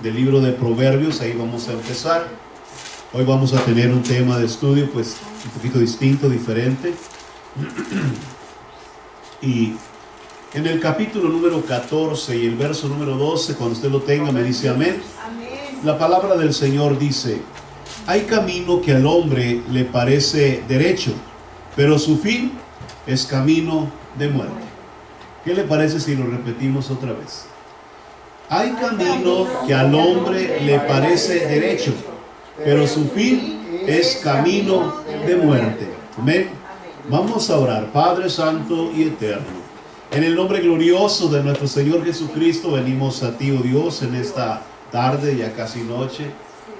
del libro de Proverbios. Ahí vamos a empezar. Hoy vamos a tener un tema de estudio pues un poquito distinto, diferente. Y en el capítulo número 14 y el verso número 12, cuando usted lo tenga, me dice amén. La palabra del Señor dice: hay camino que al hombre le parece derecho, pero su fin es camino de muerte. ¿Qué le parece si lo repetimos otra vez? Hay camino que al hombre le parece derecho, pero su fin es camino de muerte. Amén. Vamos a orar. Padre santo y eterno, en el nombre glorioso de nuestro Señor Jesucristo, venimos a ti, oh Dios, en esta tarde, ya casi noche,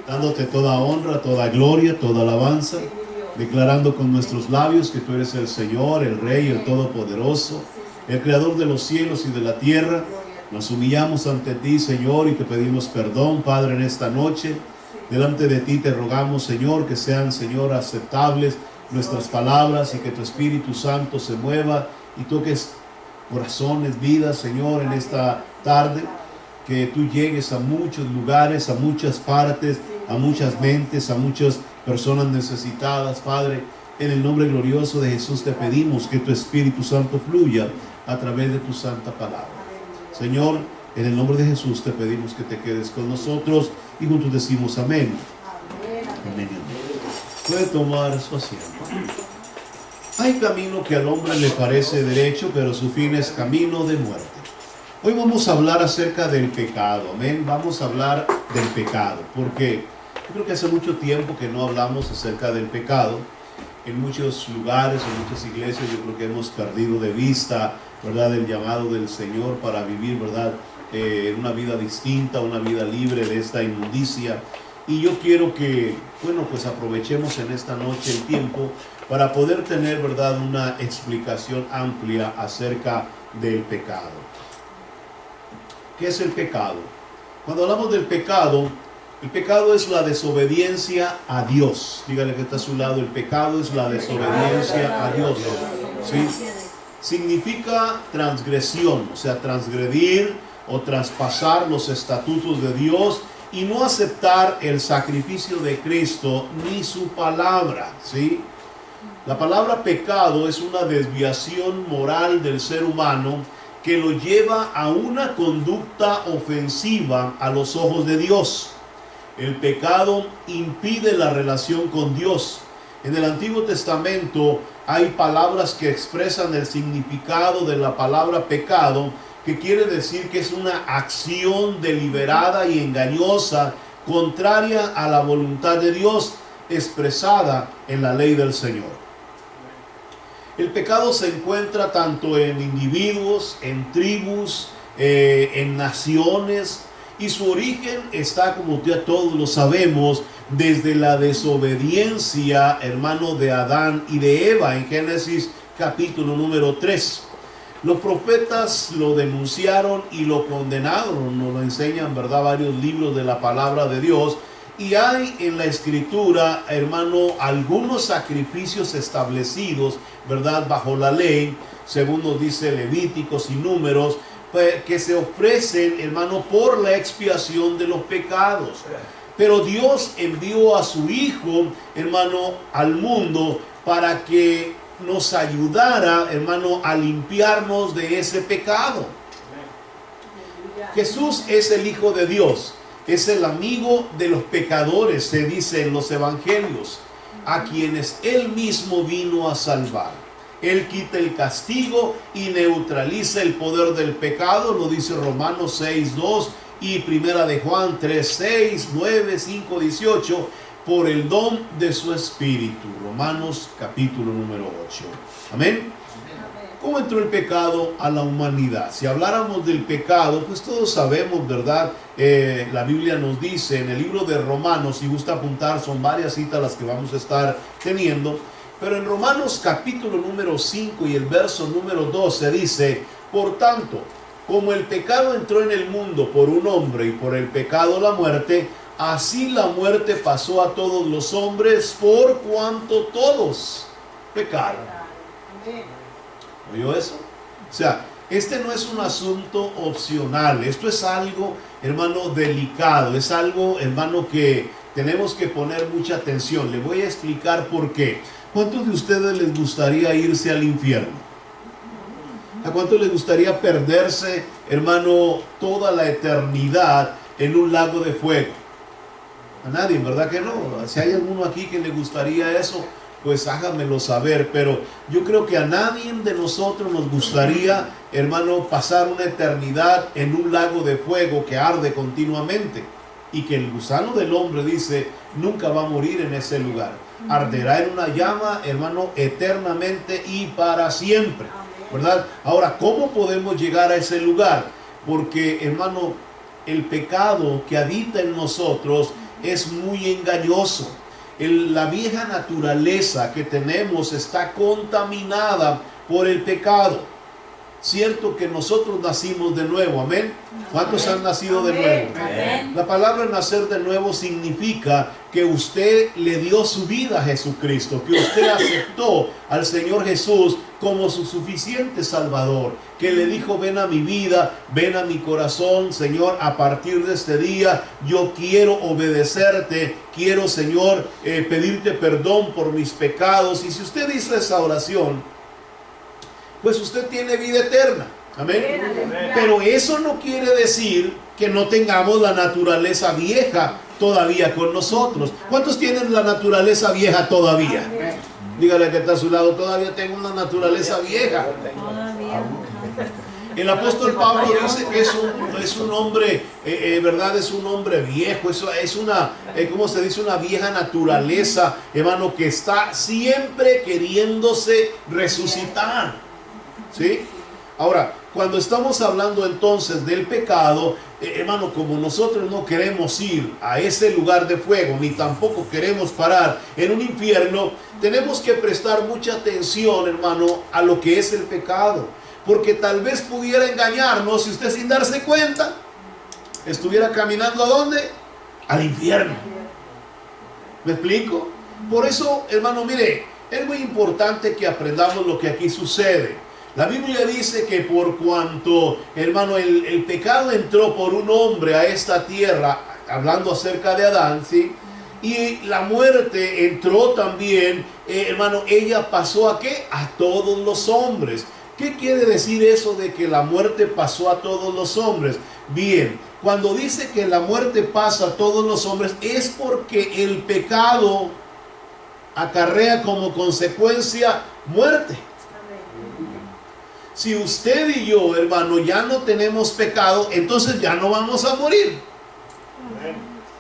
dándote toda honra, toda gloria, toda alabanza, declarando con nuestros labios que tú eres el Señor, el Rey, el Todopoderoso, el Creador de los cielos y de la tierra. Nos humillamos ante ti, Señor, y te pedimos perdón, Padre, en esta noche. Delante de ti te rogamos, Señor, que sean, Señor, aceptables nuestras palabras y que tu Espíritu Santo se mueva y toques corazones, vidas, Señor, en esta tarde. Que tú llegues a muchos lugares, a muchas partes, a muchas mentes, a muchas personas necesitadas, Padre. En el nombre glorioso de Jesús te pedimos que tu Espíritu Santo fluya a través de tu santa palabra. Señor, en el nombre de Jesús te pedimos que te quedes con nosotros y juntos decimos amén. Amén. Puede tomar su asiento. Hay camino que al hombre le parece derecho, pero su fin es camino de muerte. Hoy vamos a hablar acerca del pecado, amén. Vamos a hablar del pecado, porque yo creo que hace mucho tiempo que no hablamos acerca del pecado. En muchos lugares, en muchas iglesias, yo creo que hemos perdido de vista, ¿verdad?, el llamado del Señor para vivir, ¿verdad?, una vida distinta, una vida libre de esta inmundicia. Y yo quiero que, bueno, pues aprovechemos en esta noche el tiempo para poder tener, ¿verdad?, una explicación amplia acerca del pecado. ¿Qué es el pecado? Cuando hablamos del pecado, el pecado es la desobediencia a Dios. Dígale que está a su lado, el pecado es la desobediencia a Dios. ¿Sí? Significa transgresión, o sea, transgredir o traspasar los estatutos de Dios y no aceptar el sacrificio de Cristo ni su palabra. ¿Sí? La palabra pecado es una desviación moral del ser humano que lo lleva a una conducta ofensiva a los ojos de Dios. El pecado impide la relación con Dios. En el Antiguo Testamento hay palabras que expresan el significado de la palabra pecado, que quiere decir que es una acción deliberada y engañosa, contraria a la voluntad de Dios, expresada en la ley del Señor. El pecado se encuentra tanto en individuos, en tribus, en naciones, y su origen está, como ya todos lo sabemos, desde la desobediencia, hermano, de Adán y de Eva, en Génesis capítulo número 3. Los profetas lo denunciaron y lo condenaron, nos lo enseñan, ¿verdad?, varios libros de la palabra de Dios. Y hay en la escritura, hermano, algunos sacrificios establecidos, ¿verdad?, bajo la ley, según nos dice Levíticos y Números, que se ofrecen, hermano, por la expiación de los pecados. Pero Dios envió a su Hijo, hermano, al mundo para que nos ayudara, hermano, a limpiarnos de ese pecado. Jesús es el Hijo de Dios. Es el amigo de los pecadores, se dice en los evangelios, a quienes Él mismo vino a salvar. Él quita el castigo y neutraliza el poder del pecado, lo dice Romanos 6:2 y Primera de Juan 3:6, 9, 5, 18, por el don de su Espíritu. Romanos capítulo número 8. Amén. ¿Cómo entró el pecado a la humanidad? Si habláramos del pecado, pues todos sabemos, ¿verdad? La Biblia nos dice en el libro de Romanos, si gusta apuntar, son varias citas las que vamos a estar teniendo, pero en Romanos capítulo número 5 y el verso número 12 dice: por tanto, como el pecado entró en el mundo por un hombre y por el pecado la muerte, así la muerte pasó a todos los hombres por cuanto todos pecaron. ¿Oyó eso? O sea, este no es un asunto opcional, esto es algo, hermano, delicado, es algo, hermano, que tenemos que poner mucha atención. Le voy a explicar por qué. ¿Cuántos de ustedes les gustaría irse al infierno? ¿A cuántos les gustaría perderse, hermano, toda la eternidad en un lago de fuego? A nadie, ¿verdad que no? Si hay alguno aquí que le gustaría eso, pues háganmelo saber. Pero yo creo que a nadie de nosotros nos gustaría, hermano, pasar una eternidad en un lago de fuego que arde continuamente. Y que el gusano del hombre, dice, nunca va a morir en ese lugar. Arderá en una llama, hermano, eternamente y para siempre, ¿verdad? Ahora, ¿cómo podemos llegar a ese lugar? Porque, hermano, el pecado que habita en nosotros es muy engañoso. La vieja naturaleza que tenemos está contaminada por el pecado. Cierto que nosotros nacimos de nuevo, amén. ¿Cuántos han nacido de nuevo? Amén. La palabra nacer de nuevo significa que usted le dio su vida a Jesucristo, que usted aceptó al Señor Jesús como su suficiente Salvador, que le dijo: ven a mi vida, ven a mi corazón, Señor, a partir de este día yo quiero obedecerte, quiero, Señor, pedirte perdón por mis pecados. Y si usted hizo esa oración, pues usted tiene vida eterna. Amén. Pero eso no quiere decir que no tengamos la naturaleza vieja todavía con nosotros. ¿Cuántos tienen la naturaleza vieja todavía? Amén. Dígale que está a su lado: todavía tengo una naturaleza vieja. Todavía. El apóstol Pablo dice que es un hombre, ¿verdad? Es un hombre viejo, es una, ¿cómo se dice? Una vieja naturaleza, hermano, que está siempre queriéndose resucitar. ¿Sí? Ahora, cuando estamos hablando entonces del pecado, hermano, como nosotros no queremos ir a ese lugar de fuego, ni tampoco queremos parar en un infierno, tenemos que prestar mucha atención, hermano, a lo que es el pecado. Porque tal vez pudiera engañarnos, si usted sin darse cuenta estuviera caminando ¿a dónde? Al infierno. ¿Me explico? Por eso, hermano, mire, es muy importante que aprendamos lo que aquí sucede. La Biblia dice que por cuanto, hermano, el pecado entró por un hombre a esta tierra, hablando acerca de Adán, ¿sí? Y la muerte entró también, hermano, ella pasó ¿a qué? A todos los hombres. ¿Qué quiere decir eso de que la muerte pasó a todos los hombres? Bien, cuando dice que la muerte pasa a todos los hombres, es porque el pecado acarrea como consecuencia muerte. Si usted y yo, hermano, ya no tenemos pecado, entonces ya no vamos a morir.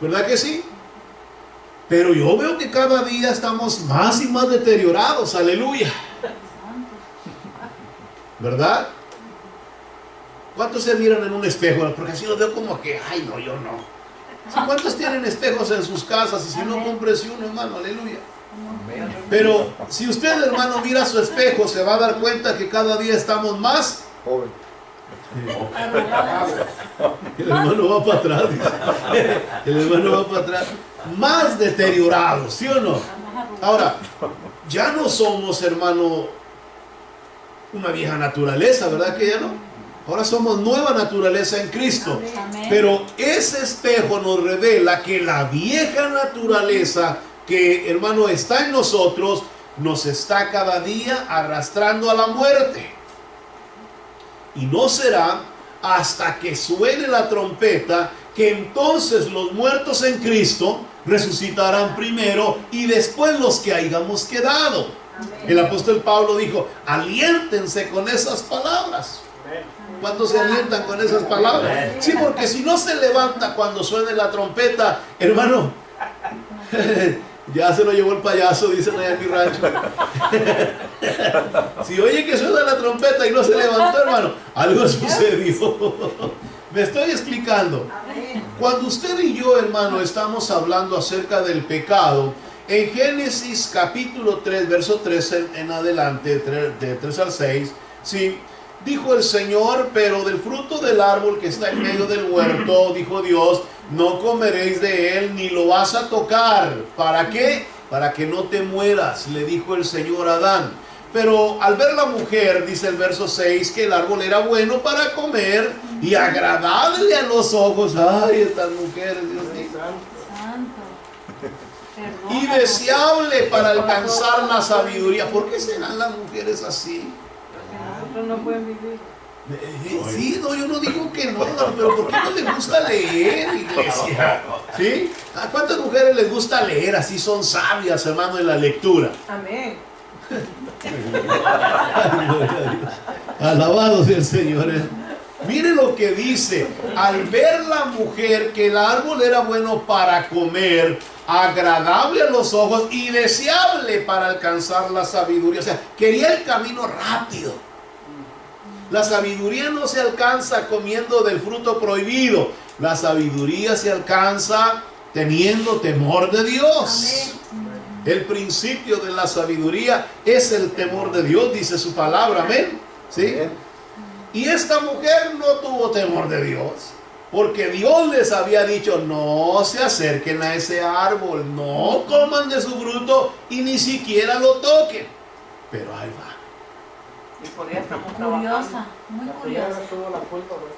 ¿Verdad que sí? Pero yo veo que cada día estamos más y más deteriorados. Aleluya. ¿Verdad? ¿Cuántos se miran en un espejo? Porque así los veo como que, ay, no, yo no. ¿Cuántos tienen espejos en sus casas? Y si no, cómprese uno, hermano. Aleluya. Pero si usted, hermano, mira su espejo, se va a dar cuenta que cada día estamos más joven. El hermano va para atrás, dice. El hermano va para atrás. Más deteriorados, ¿sí o no? Ahora, ya no somos, hermano, una vieja naturaleza, ¿verdad que ya no? Ahora somos nueva naturaleza en Cristo. Amén. Pero ese espejo nos revela que la vieja naturaleza que, hermano, está en nosotros, nos está cada día arrastrando a la muerte. Y no será hasta que suene la trompeta que entonces los muertos en Cristo resucitarán primero y después los que hayamos quedado. Amén. El apóstol Pablo dijo: aliéntense con esas palabras. ¿Cuántos se alientan con esas palabras? Sí, porque si no se levanta cuando suene la trompeta, hermano, ya se lo llevó el payaso, dicen allá en mi rancho. Si oye que suena la trompeta y no se levantó, hermano, algo sucedió. Me estoy explicando. Cuando usted y yo, hermano, estamos hablando acerca del pecado, en Génesis capítulo 3, verso 13 en adelante, de 3 al 6, ¿sí? Dijo el Señor: pero del fruto del árbol que está en medio del huerto, dijo Dios, no comeréis de él, ni lo vas a tocar. ¿Para qué? Para que no te mueras, le dijo el Señor a Adán. Pero al ver la mujer, dice el verso 6, que el árbol era bueno para comer y agradable a los ojos. Ay, estas mujeres, Dios mío. Y deseable para alcanzar la sabiduría. ¿Por qué serán las mujeres así? Porque nosotros no pueden vivir. Sí, no, yo no digo que no, pero ¿por qué no les gusta leer, iglesia? ¿Sí? ¿A cuántas mujeres les gusta leer? Así son sabias, hermano, en la lectura. Amén. Alabado sea el Señor. Mire lo que dice: al ver la mujer que el árbol era bueno para comer, agradable a los ojos y deseable para alcanzar la sabiduría. O sea, quería el camino rápido. La sabiduría no se alcanza comiendo del fruto prohibido. La sabiduría se alcanza teniendo temor de Dios. El principio de la sabiduría es el temor de Dios, dice su palabra. Amén. ¿Sí? Y esta mujer no tuvo temor de Dios, porque Dios les había dicho: no se acerquen a ese árbol, no coman de su fruto y ni siquiera lo toquen. Pero ahí va. Y por eso estamos Curiosa, muy curiosa.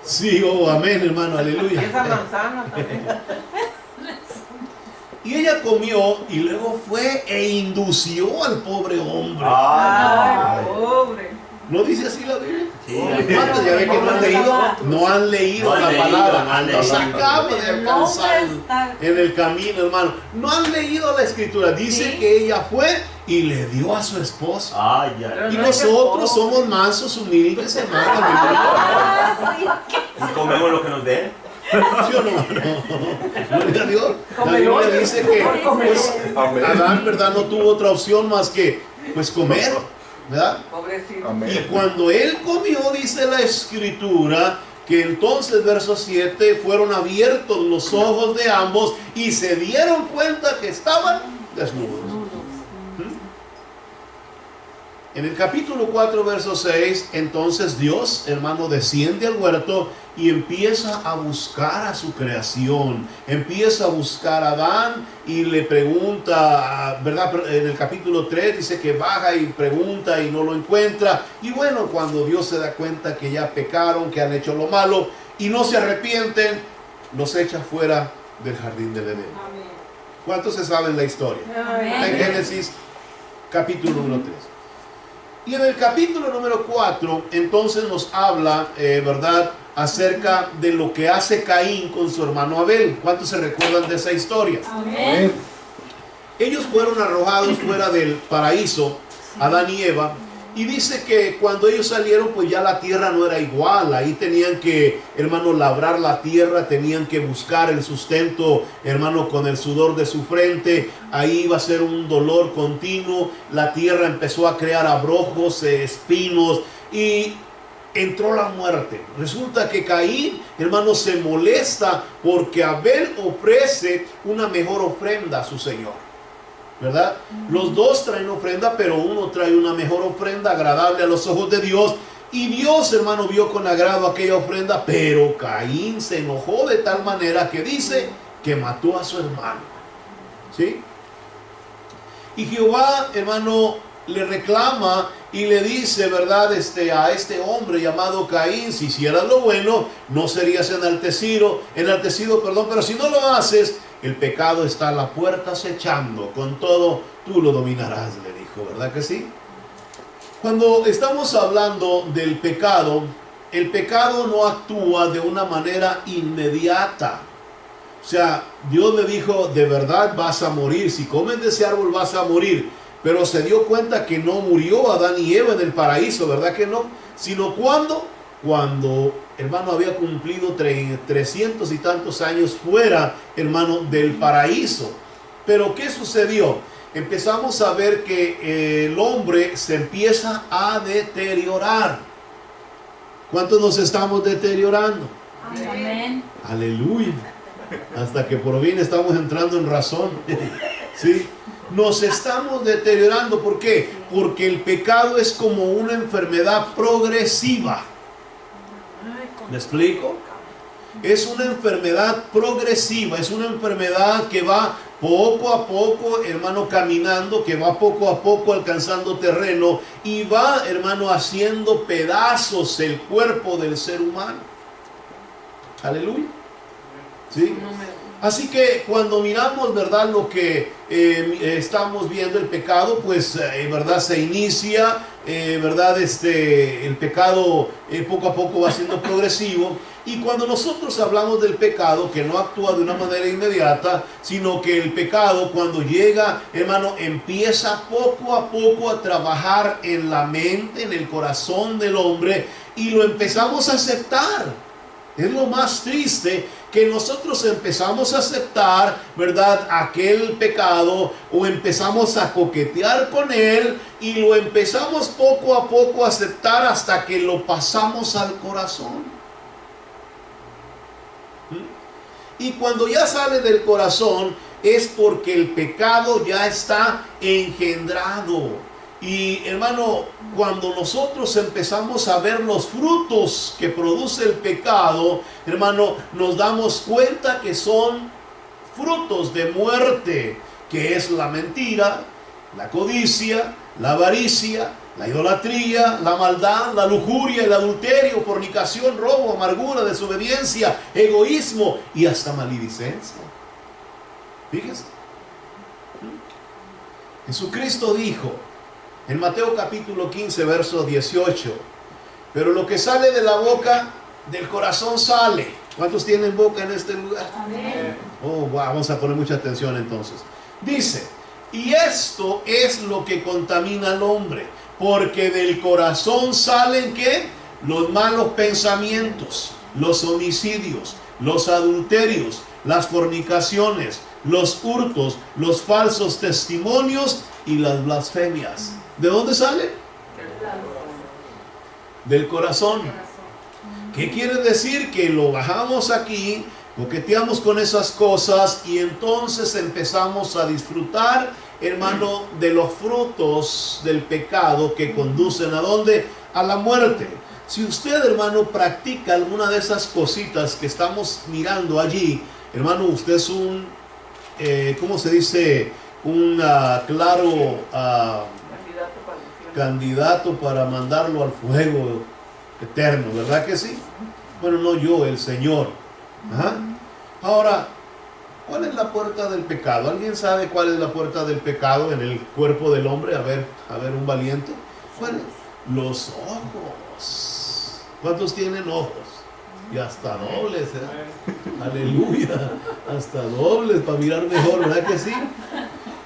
Sí, oh, amén, hermano, aleluya. Y esa manzana también. Y ella comió y luego fue e indució al pobre hombre. Ay, pobre. ¿No dice así la Biblia? Sí. ¿Cuántos ya ven que no han leído la palabra? Nos acaba de alcanzar en el camino, hermano. No han leído la escritura. Dice que ella fue y le dio a su esposo. Ay, Y nosotros somos mansos, humildes, hermano. Y comemos lo que nos den. ¿Sí o no? No. Gloria a Dios. La Biblia dice que pues, Adán, ¿verdad?, no tuvo otra opción más que pues comer, ¿verdad? Pobrecito. Y cuando él comió, dice la escritura, que entonces, verso 7, fueron abiertos los ojos de ambos y se dieron cuenta que estaban desnudos. En el capítulo 4, verso 6, entonces Dios, hermano, desciende al huerto y empieza a buscar a su creación. Empieza a buscar a Adán y le pregunta, ¿verdad? En el capítulo 3 dice que baja y pregunta y no lo encuentra. Y bueno, cuando Dios se da cuenta que ya pecaron, que han hecho lo malo y no se arrepienten, los echa fuera del jardín del Edén. ¿Cuántos se saben la historia? Está en Génesis capítulo número 3. Y en el capítulo número 4, entonces nos habla, ¿verdad?, acerca de lo que hace Caín con su hermano Abel. ¿Cuántos se recuerdan de esa historia? Amén. Ellos fueron arrojados fuera del paraíso, Adán y Eva, y dice que cuando ellos salieron, pues ya la tierra no era igual. Ahí tenían que, hermano, labrar la tierra, tenían que buscar el sustento, hermano, con el sudor de su frente. Ahí iba a ser un dolor continuo. La tierra empezó a crear abrojos, espinos, y entró la muerte. Resulta que Caín, hermano, se molesta porque Abel ofrece una mejor ofrenda a su Señor, ¿verdad? Los dos traen ofrenda, pero uno trae una mejor ofrenda agradable a los ojos de Dios. Y Dios, hermano, vio con agrado aquella ofrenda, pero Caín se enojó de tal manera que dice que mató a su hermano. ¿Sí? Y Jehová, hermano, le reclama y le dice, ¿verdad?, a este hombre llamado Caín: si hicieras lo bueno, no serías enaltecido, pero si no lo haces, el pecado está a la puerta acechando, con todo tú lo dominarás, le dijo. ¿Verdad que sí? Cuando estamos hablando del pecado, el pecado no actúa de una manera inmediata. O sea, Dios le dijo: de verdad vas a morir, si comes de ese árbol vas a morir. Pero se dio cuenta que no murió Adán y Eva en el paraíso, ¿verdad que no? Sino cuando, hermano, había cumplido 300 y tantos años fuera, hermano, del paraíso. Pero ¿qué sucedió? Empezamos a ver que el hombre se empieza a deteriorar. ¿Cuántos nos estamos deteriorando? Amén. Aleluya. Hasta que por fin estamos entrando en razón. ¿Sí? Nos estamos deteriorando. ¿Por qué? Porque el pecado es como una enfermedad progresiva. ¿Me explico? es una enfermedad progresiva, es una enfermedad que va poco a poco, hermano, caminando, que va poco a poco alcanzando terreno y va, hermano, haciendo pedazos el cuerpo del ser humano. Aleluya. ¿Sí? Así que cuando miramos, ¿verdad?, lo que estamos viendo, el pecado, pues, ¿verdad?, se inicia, ¿verdad?, el pecado poco a poco va siendo progresivo. Y cuando nosotros hablamos del pecado, que no actúa de una manera inmediata, sino que el pecado cuando llega, hermano, empieza poco a poco a trabajar en la mente, en el corazón del hombre, y lo empezamos a aceptar. Es lo más triste, que nosotros empezamos a aceptar, ¿verdad?, aquel pecado, o empezamos a coquetear con él, y lo empezamos poco a poco a aceptar hasta que lo pasamos al corazón. Y cuando ya sale del corazón es porque el pecado ya está engendrado. Y hermano, cuando nosotros empezamos a ver los frutos que produce el pecado, hermano, nos damos cuenta que son frutos de muerte, que es la mentira, la codicia, la avaricia, la idolatría, la maldad, la lujuria, el adulterio, fornicación, robo, amargura, desobediencia, egoísmo y hasta maledicencia. Fíjese. Jesucristo dijo en Mateo capítulo 15, verso 18, pero lo que sale de la boca, del corazón sale. ¿Cuántos tienen boca en este lugar? Amén. Oh, wow, vamos a poner mucha atención entonces. Dice, y esto es lo que contamina al hombre, porque del corazón salen, ¿qué? Los malos pensamientos, los homicidios, los adulterios, las fornicaciones, los hurtos, los falsos testimonios y las blasfemias. ¿De dónde salen? Del corazón. ¿Qué quiere decir? Que lo bajamos aquí, coqueteamos con esas cosas y entonces empezamos a disfrutar, hermano, de los frutos del pecado que conducen ¿a dónde? A la muerte. Si usted, hermano, practica alguna de esas cositas que estamos mirando allí, hermano, usted es un, ¿cómo se dice? Un claro candidato para mandarlo al fuego eterno, ¿verdad que sí? Bueno, no yo, el Señor. Ajá. Ahora, ¿cuál es la puerta del pecado? ¿Alguien sabe cuál es la puerta del pecado en el cuerpo del hombre? A ver, un valiente. ¿Cuál es? Los ojos. ¿Cuántos tienen ojos? Y hasta dobles, ¿eh? Aleluya. Hasta dobles para mirar mejor, ¿verdad que sí?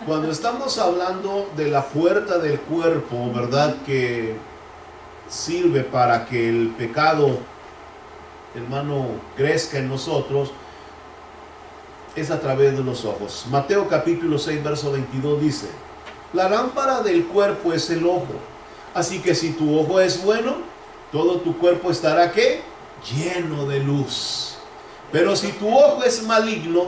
Cuando estamos hablando de la puerta del cuerpo, ¿verdad?, que sirve para que el pecado, hermano, crezca en nosotros, es a través de los ojos. Mateo capítulo 6, verso 22 dice, la lámpara del cuerpo es el ojo. Así que si tu ojo es bueno, todo tu cuerpo estará, ¿qué? Lleno de luz. Pero si tu ojo es maligno,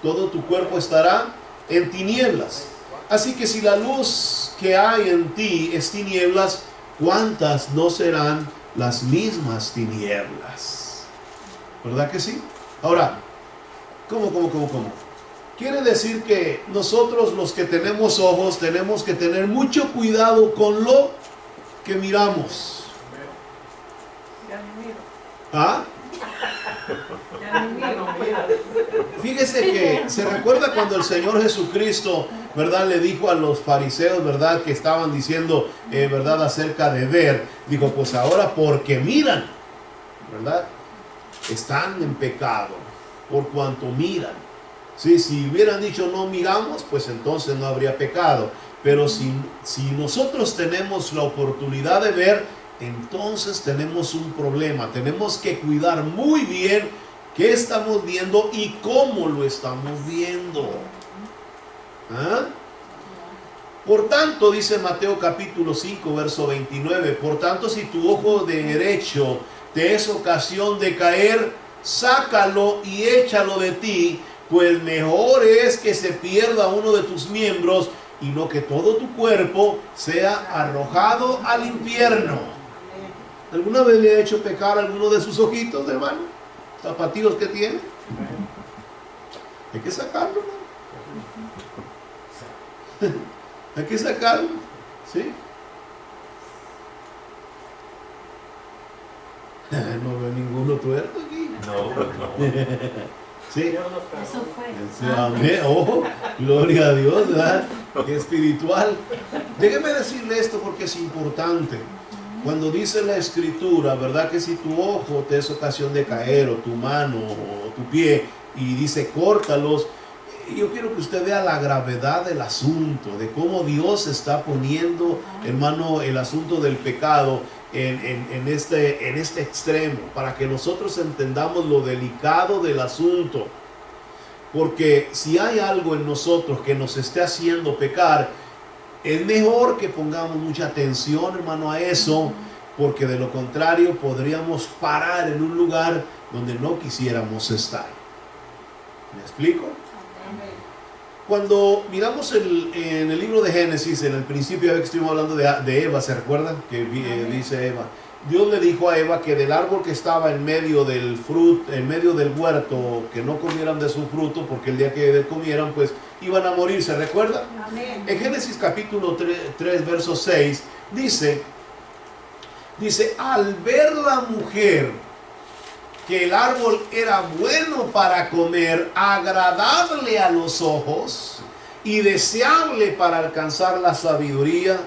todo tu cuerpo estará en tinieblas. Así que si la luz que hay en ti es tinieblas, ¿cuántas no serán las mismas tinieblas? ¿Verdad que sí? Ahora, ¿cómo? Quiere decir que nosotros, los que tenemos ojos, tenemos que tener mucho cuidado con lo que miramos. Ya ni miro. ¿Ah? Ya ni miro. Fíjese que se recuerda cuando el Señor Jesucristo, ¿verdad?, le dijo a los fariseos, ¿verdad?, que estaban diciendo, ¿verdad?, acerca de ver. Dijo, pues ahora porque miran, ¿verdad?, están en pecado, por cuanto miran. Sí, si hubieran dicho no miramos, pues entonces no habría pecado. Pero si nosotros tenemos la oportunidad de ver, entonces tenemos un problema. Tenemos que cuidar muy bien qué estamos viendo y cómo lo estamos viendo. ¿Ah? Por tanto, dice Mateo capítulo 5, verso 29, por tanto, si tu ojo derecho te es ocasión de caer, sácalo y échalo de ti, pues mejor es que se pierda uno de tus miembros y no que todo tu cuerpo sea arrojado al infierno. ¿Alguna vez le ha hecho pecar a alguno de sus ojitos, hermano? zapatillos que tiene. Hay que sacarlo, ¿no? Hay que sacarlo, ¿sí? No veo ninguno tuerto aquí. No. ¿Sí? Eso fue. Sí, amén. Oh, gloria a Dios, ¿verdad? Qué espiritual. Déjeme decirle esto porque es importante. Cuando dice la escritura, ¿verdad? Que si tu ojo te es ocasión de caer, o tu mano, o tu pie, y dice córtalos, yo quiero que usted vea la gravedad del asunto, de cómo Dios está poniendo, hermano, el asunto del pecado en este extremo, para que nosotros entendamos lo delicado del asunto. Porque si hay algo en nosotros que nos esté haciendo pecar, es mejor que pongamos mucha atención, hermano, a eso, porque de lo contrario podríamos parar en un lugar donde no quisiéramos estar. ¿Me explico? Cuando miramos en el libro de Génesis, en el principio que estuvimos hablando de Eva, ¿se recuerdan? Que dice Eva, Dios le dijo a Eva que del árbol que estaba en medio del huerto, que no comieran de su fruto, porque el día que comieran, pues iban a morir, ¿se recuerda? Amén. En Génesis capítulo 3, verso 6, dice, al ver la mujer que el árbol era bueno para comer, agradable a los ojos y deseable para alcanzar la sabiduría,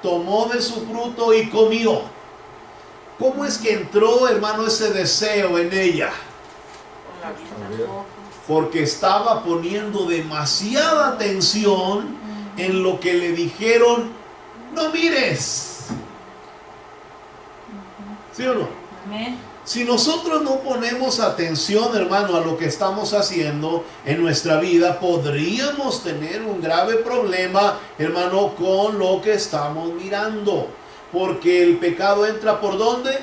tomó de su fruto y comió. ¿Cómo es que entró, hermano, ese deseo en ella? Con la vista. Porque estaba poniendo demasiada atención en lo que le dijeron, no mires. ¿Sí o no? Amén. Si nosotros no ponemos atención, hermano, a lo que estamos haciendo en nuestra vida, podríamos tener un grave problema, hermano, con lo que estamos mirando. Porque el pecado entra ¿por dónde?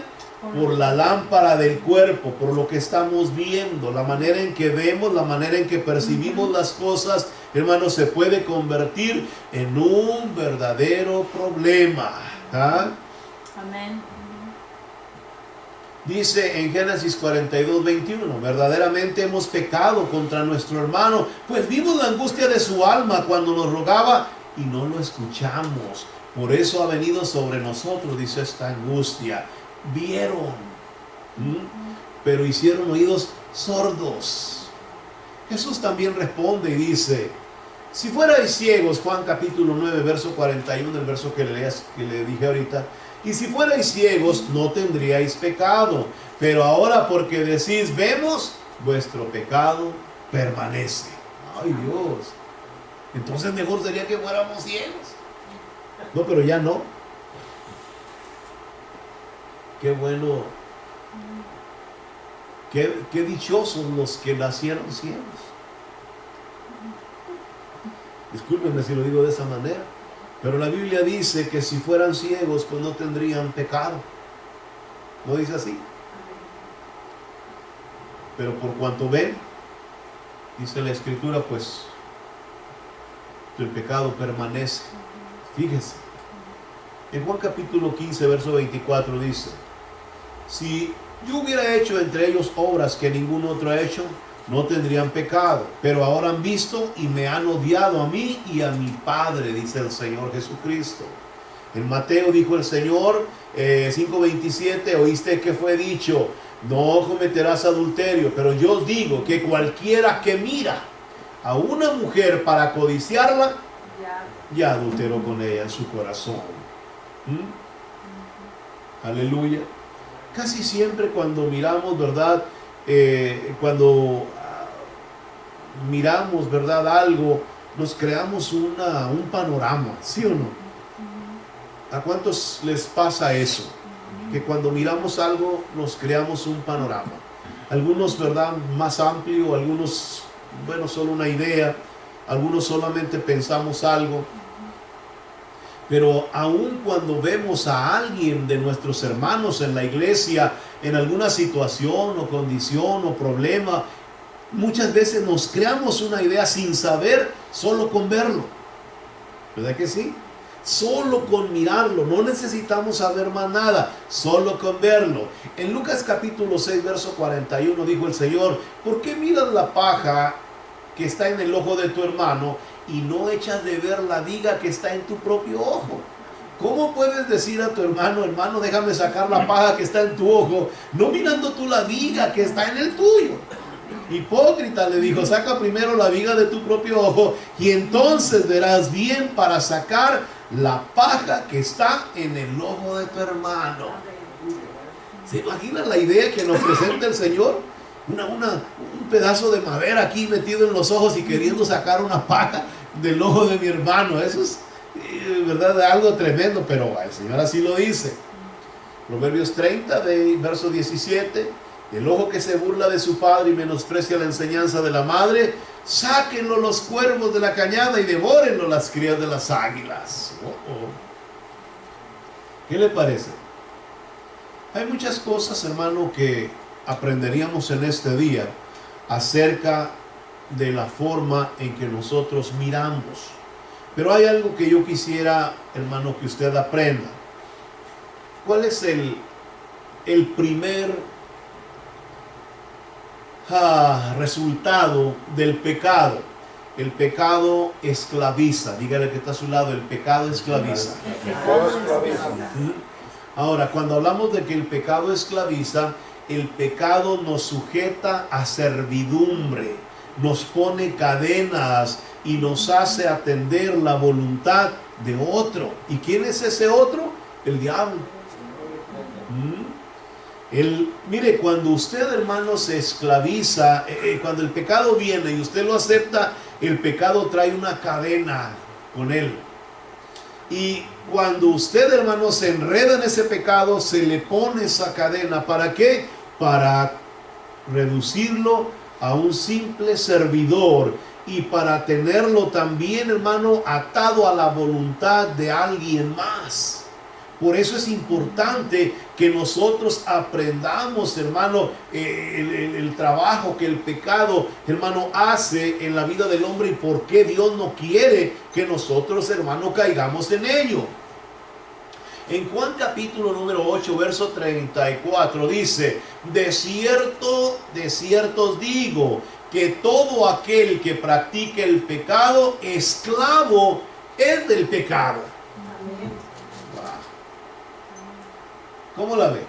Por la lámpara del cuerpo, por lo que estamos viendo, la manera en que vemos, la manera en que percibimos las cosas, hermano, se puede convertir en un verdadero problema. ¿Ah? Amén. Dice en Génesis 42, 21, verdaderamente hemos pecado contra nuestro hermano, pues vimos la angustia de su alma cuando nos rogaba y no lo escuchamos. Por eso ha venido sobre nosotros, dice, esta angustia. Vieron, pero hicieron oídos sordos. Jesús también responde y dice, si fuerais ciegos, Juan capítulo 9, verso 41, el verso que le dije ahorita, y si fuerais ciegos, no tendríais pecado. Pero ahora porque decís, vemos, vuestro pecado permanece. Ay, Dios. Entonces mejor sería que fuéramos ciegos. No, pero ya no. Qué bueno. Qué dichosos los que nacieron ciegos. Discúlpenme si lo digo de esa manera. Pero la Biblia dice que si fueran ciegos, pues no tendrían pecado. ¿No dice así? Pero por cuanto ven, dice la Escritura, pues el pecado permanece. Fíjese. En Juan capítulo 15, verso 24 dice, si yo hubiera hecho entre ellos obras que ningún otro ha hecho, no tendrían pecado, pero ahora han visto y me han odiado a mí y a mi Padre, dice el Señor Jesucristo. En Mateo dijo el Señor, 5:27, oíste que fue dicho, no cometerás adulterio, pero yo os digo que cualquiera que mira a una mujer para codiciarla, ya adulteró con ella en su corazón. Aleluya. Casi siempre cuando miramos, ¿verdad? Cuando miramos, ¿verdad? Algo, nos creamos un panorama, ¿sí o no? ¿A cuántos les pasa eso? Que cuando miramos algo, nos creamos un panorama. Algunos, ¿verdad? Más amplio, algunos, bueno, solo una idea, algunos solamente pensamos algo. Pero aun cuando vemos a alguien de nuestros hermanos en la iglesia en alguna situación o condición o problema, muchas veces nos creamos una idea sin saber, solo con verlo. ¿Verdad que sí? Solo con mirarlo, no necesitamos saber más nada, solo con verlo. En Lucas capítulo 6, verso 41 dijo el Señor: ¿por qué miras la paja que está en el ojo de tu hermano y no echas de ver la viga que está en tu propio ojo? ¿Cómo puedes decir a tu hermano: hermano, déjame sacar la paja que está en tu ojo, no mirando tú la viga que está en el tuyo? Hipócrita, le dijo, saca primero la viga de tu propio ojo y entonces verás bien para sacar la paja que está en el ojo de tu hermano. ¿Se imaginan la idea que nos presenta el Señor? Un pedazo de madera aquí metido en los ojos y queriendo sacar una paja del ojo de mi hermano. Eso es, verdad, algo tremendo, pero el Señor así lo dice. Proverbios 30, verso 17. El ojo que se burla de su padre y menosprecia la enseñanza de la madre, sáquenlo los cuervos de la cañada y devórenlo las crías de las águilas. ¿Qué le parece? Hay muchas cosas, hermano, que aprenderíamos en este día acerca de la forma en que nosotros miramos. Pero hay algo que yo quisiera, hermano, que usted aprenda. ¿Cuál es el primer resultado del pecado? El pecado esclaviza. Dígale que está a su lado: el pecado esclaviza. Ahora, cuando hablamos de que el pecado esclaviza, el pecado nos sujeta a servidumbre, nos pone cadenas y nos hace atender la voluntad de otro. ¿Y quién es ese otro? El diablo. Mire, cuando usted, hermano, se esclaviza, cuando el pecado viene y usted lo acepta, el pecado trae una cadena con él. Y cuando usted, hermano, se enreda en ese pecado, se le pone esa cadena. ¿Para qué? Para reducirlo a un simple servidor y para tenerlo también, hermano, atado a la voluntad de alguien más. Por eso es importante que nosotros aprendamos, hermano, el trabajo que el pecado, hermano, hace en la vida del hombre y por qué Dios no quiere que nosotros, hermano, caigamos en ello. En Juan capítulo número 8, verso 34 dice: de cierto os digo, que todo aquel que practique el pecado, esclavo es del pecado. ¿Cómo la ve?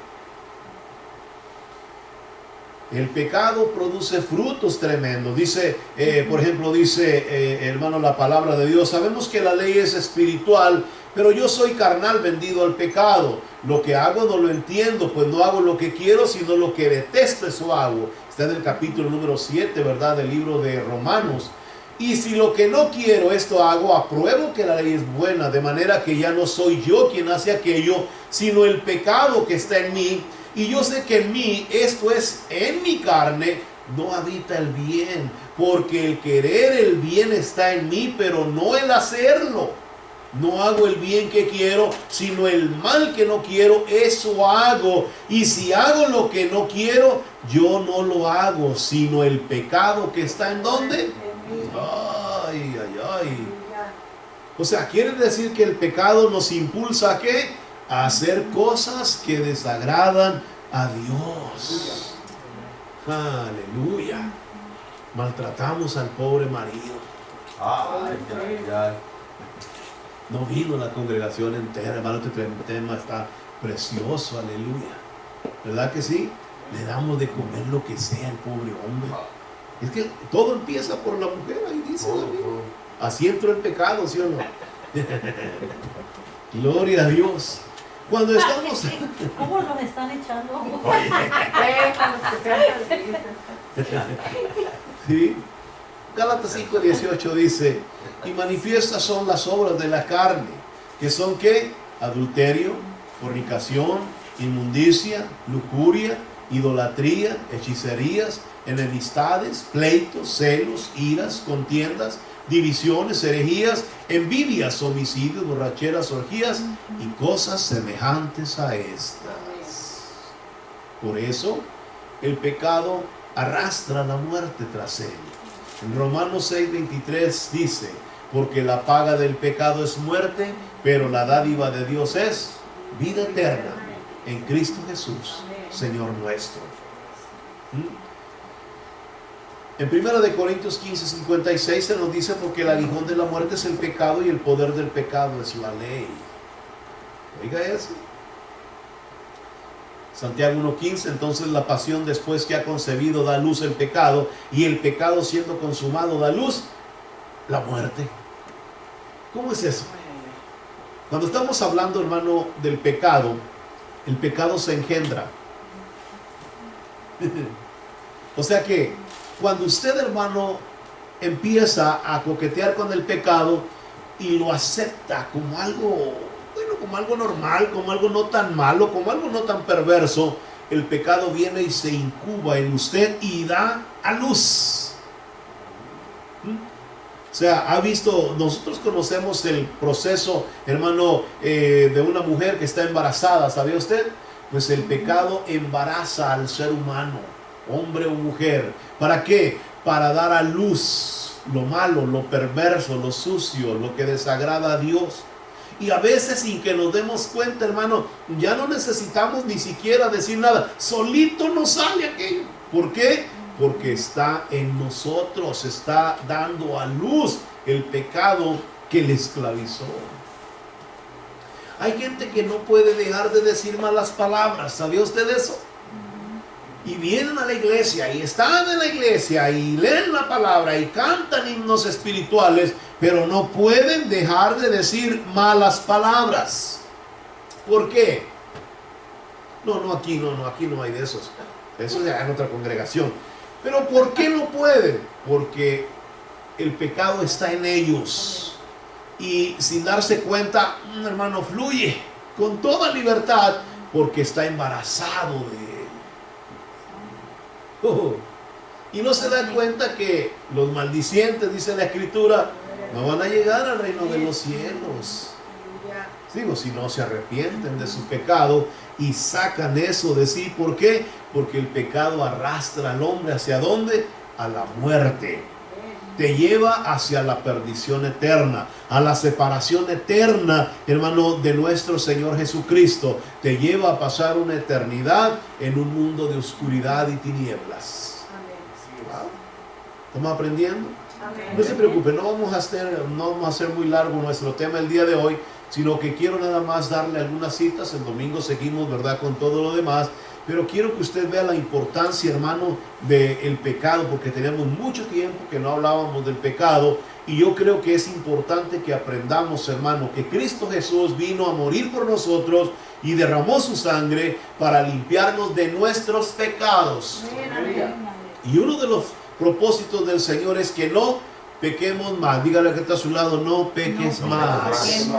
El pecado produce frutos tremendos. Dice, por ejemplo, hermano, la palabra de Dios: sabemos que la ley es espiritual, pero yo soy carnal, vendido al pecado. Lo que hago no lo entiendo, pues no hago lo que quiero, sino lo que detesto, eso hago. Está en el capítulo número 7, ¿verdad?, del libro de Romanos. Y si lo que no quiero, esto hago, apruebo que la ley es buena, de manera que ya no soy yo quien hace aquello, sino el pecado que está en mí. Y yo sé que en mí, esto es, en mi carne, no habita el bien, porque el querer el bien está en mí, pero no el hacerlo. No hago el bien que quiero, sino el mal que no quiero, eso hago. Y si hago lo que no quiero, yo no lo hago, sino el pecado que está en ¿dónde? Ay, ay, ay. O sea, quiere decir que el pecado nos impulsa ¿a qué? A hacer cosas que desagradan a Dios. Aleluya. Maltratamos al pobre marido. Ay, ay, ay. No vino la congregación entera, hermano. Este tema está precioso, aleluya. ¿Verdad que sí? Le damos de comer lo que sea al pobre hombre. Es que todo empieza por la mujer, ahí dice la Biblia. Así entró el pecado, ¿sí o no? Gloria a Dios. Cuando estamos... ¿Cómo nos están echando? ¿Sí? Gálatas 5:18 dice: y manifiestas son las obras de la carne, que son ¿qué? Adulterio, fornicación, inmundicia, lujuria, idolatría, hechicerías, enemistades, pleitos, celos, iras, contiendas, divisiones, herejías, envidias, homicidios, borracheras, orgías y cosas semejantes a estas. Por eso el pecado arrastra la muerte tras él. En Romanos 6:23 dice: porque la paga del pecado es muerte, pero la dádiva de Dios es vida eterna en Cristo Jesús, Señor nuestro. En 1 de Corintios 15, 56 se nos dice, porque el aguijón de la muerte es el pecado y el poder del pecado es la ley. Oiga eso. Santiago 1:15, entonces la pasión después que ha concebido da luz el pecado, y el pecado siendo consumado da luz la muerte. ¿Cómo es eso? Cuando estamos hablando, hermano, del pecado, el pecado se engendra. O sea que cuando usted, hermano, empieza a coquetear con el pecado y lo acepta como algo, bueno, como algo normal, como algo no tan malo, como algo no tan perverso, el pecado viene y se incuba en usted y da a luz. O sea, ha visto, nosotros conocemos el proceso, hermano, de una mujer que está embarazada, ¿sabía usted? Pues el pecado embaraza al ser humano, hombre o mujer. ¿Para qué? Para dar a luz lo malo, lo perverso, lo sucio, lo que desagrada a Dios. Y a veces, sin que nos demos cuenta, hermano, ya no necesitamos ni siquiera decir nada, solito nos sale aquello. ¿Por qué? Porque está en nosotros, está dando a luz el pecado que le esclavizó. Hay gente que no puede dejar de decir malas palabras, ¿sabía usted eso? Y vienen a la iglesia y están en la iglesia y leen la palabra y cantan himnos espirituales, pero no pueden dejar de decir malas palabras. ¿Por qué? Aquí no hay de esos. Eso ya en otra congregación. Pero ¿por qué no pueden? Porque el pecado está en ellos. Y sin darse cuenta, un hermano fluye con toda libertad porque está embarazado de él. Y no se da cuenta que los maldicientes, dice la Escritura, no van a llegar al reino de los cielos. Digo, si no se arrepienten de su pecado y sacan eso de sí. ¿Por qué? Porque el pecado arrastra al hombre ¿hacia dónde? A la muerte. Te lleva hacia la perdición eterna, a la separación eterna, hermano, de nuestro Señor Jesucristo. Te lleva a pasar una eternidad en un mundo de oscuridad y tinieblas. Wow. ¿Estamos aprendiendo? No se preocupe, no vamos a hacer muy largo nuestro tema el día de hoy, sino que quiero nada más darle algunas citas. El domingo seguimos, ¿verdad?, con todo lo demás. Pero quiero que usted vea la importancia, hermano, del pecado, porque tenemos mucho tiempo que no hablábamos del pecado. Y yo creo que es importante que aprendamos, hermano, que Cristo Jesús vino a morir por nosotros y derramó su sangre para limpiarnos de nuestros pecados. Y uno de los propósitos del Señor es que no pequemos más. Dígale que está a su lado, no peques más.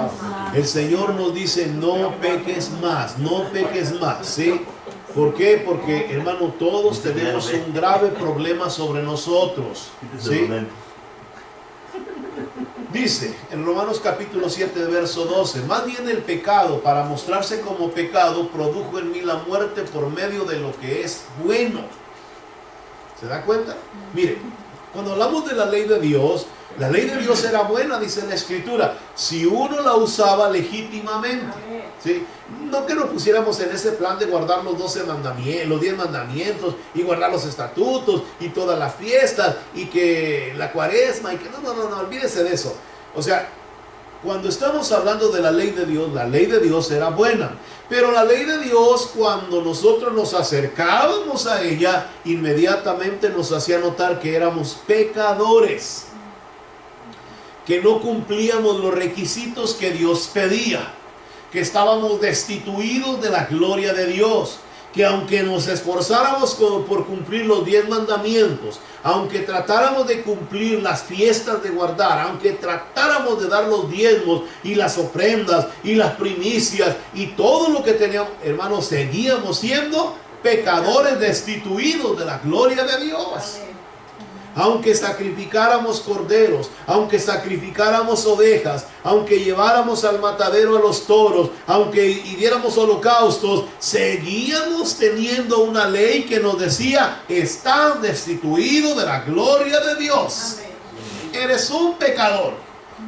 El Señor nos dice, no peques más, no peques más, ¿sí? ¿Por qué? Porque, hermano, todos tenemos un grave problema sobre nosotros, ¿sí? Dice en Romanos capítulo 7, verso 12, más bien el pecado, para mostrarse como pecado, produjo en mí la muerte por medio de lo que es bueno. ¿Se da cuenta? Mire, cuando hablamos de la ley de Dios era buena, dice la Escritura, si uno la usaba legítimamente, ¿sí? No que nos pusiéramos en ese plan de guardar los 10 mandamientos y guardar los estatutos y todas las fiestas y que la cuaresma y que no, olvídese de eso. O sea, cuando estamos hablando de la ley de Dios era buena. Pero la ley de Dios, cuando nosotros nos acercábamos a ella, inmediatamente nos hacía notar que éramos pecadores, que no cumplíamos los requisitos que Dios pedía, que estábamos destituidos de la gloria de Dios, que aunque nos esforzáramos por cumplir los 10 mandamientos, aunque tratáramos de cumplir las fiestas de guardar, aunque tratáramos de dar los diezmos y las ofrendas y las primicias y todo lo que teníamos, hermanos, seguíamos siendo pecadores destituidos de la gloria de Dios. Aunque sacrificáramos corderos, aunque sacrificáramos ovejas, aunque lleváramos al matadero a los toros, aunque diéramos holocaustos, seguíamos teniendo una ley que nos decía, estás destituido de la gloria de Dios. Amén. Eres un pecador.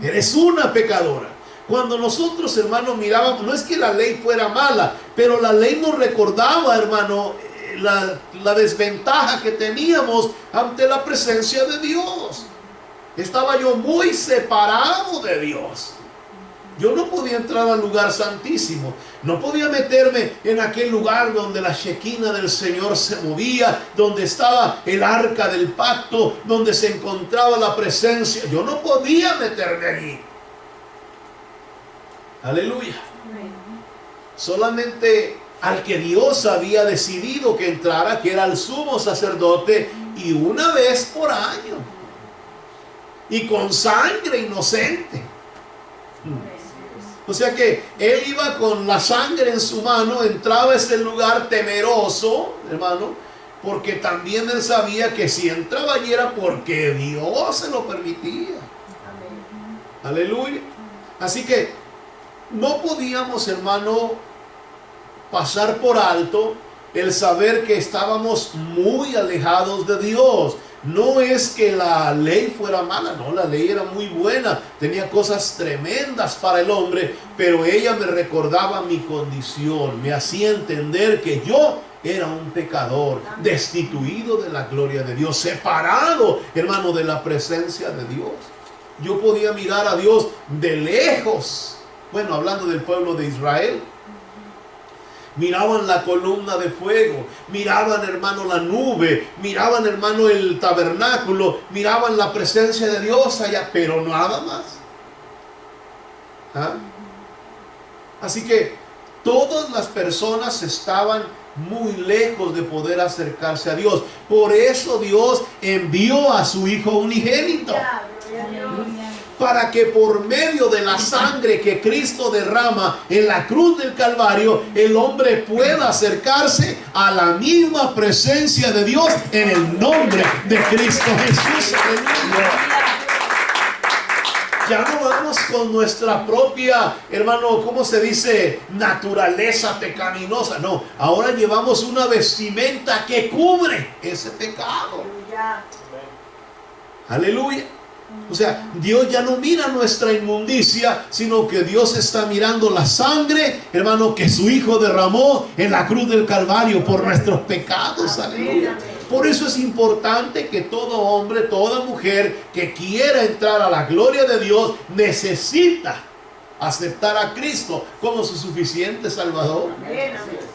Eres una pecadora. Cuando nosotros, hermano, mirábamos, no es que la ley fuera mala, pero la ley nos recordaba, hermano, la desventaja que teníamos ante la presencia de Dios. Estaba yo muy separado de Dios. Yo no podía entrar al lugar santísimo. No podía meterme en aquel lugar donde la Shekinah del Señor se movía, donde estaba el arca del pacto, donde se encontraba la presencia. Yo no podía meterme allí. Aleluya. Solamente al que Dios había decidido que entrara, que era el sumo sacerdote, y una vez por año. Y con sangre inocente. O sea que él iba con la sangre en su mano, entraba a ese lugar temeroso, hermano, porque también él sabía que si entraba allí era porque Dios se lo permitía. Aleluya. Así que no podíamos, hermano, pasar por alto el saber que estábamos muy alejados de Dios. No es que la ley fuera mala, no, la ley era muy buena, tenía cosas tremendas para el hombre, pero ella me recordaba mi condición, me hacía entender que yo era un pecador, destituido de la gloria de Dios, separado, hermano, de la presencia de Dios. Yo podía mirar a Dios de lejos. Bueno, hablando del pueblo de Israel, miraban la columna de fuego, miraban, hermano, la nube, miraban, hermano, el tabernáculo, miraban la presencia de Dios allá, pero nada más. ¿Ah? Así que todas las personas estaban muy lejos de poder acercarse a Dios. Por eso Dios envió a su Hijo unigénito, para que por medio de la sangre que Cristo derrama en la cruz del Calvario, el hombre pueda acercarse a la misma presencia de Dios en el nombre de Cristo Jesús. Ya no vamos con nuestra propia, hermano, ¿cómo se dice? Naturaleza pecaminosa. No, ahora llevamos una vestimenta que cubre ese pecado. Aleluya. O sea, Dios ya no mira nuestra inmundicia, sino que Dios está mirando la sangre, hermano, que su Hijo derramó en la cruz del Calvario por nuestros pecados. Aleluya. Por eso es importante que todo hombre, toda mujer que quiera entrar a la gloria de Dios necesita aceptar a Cristo como su suficiente Salvador.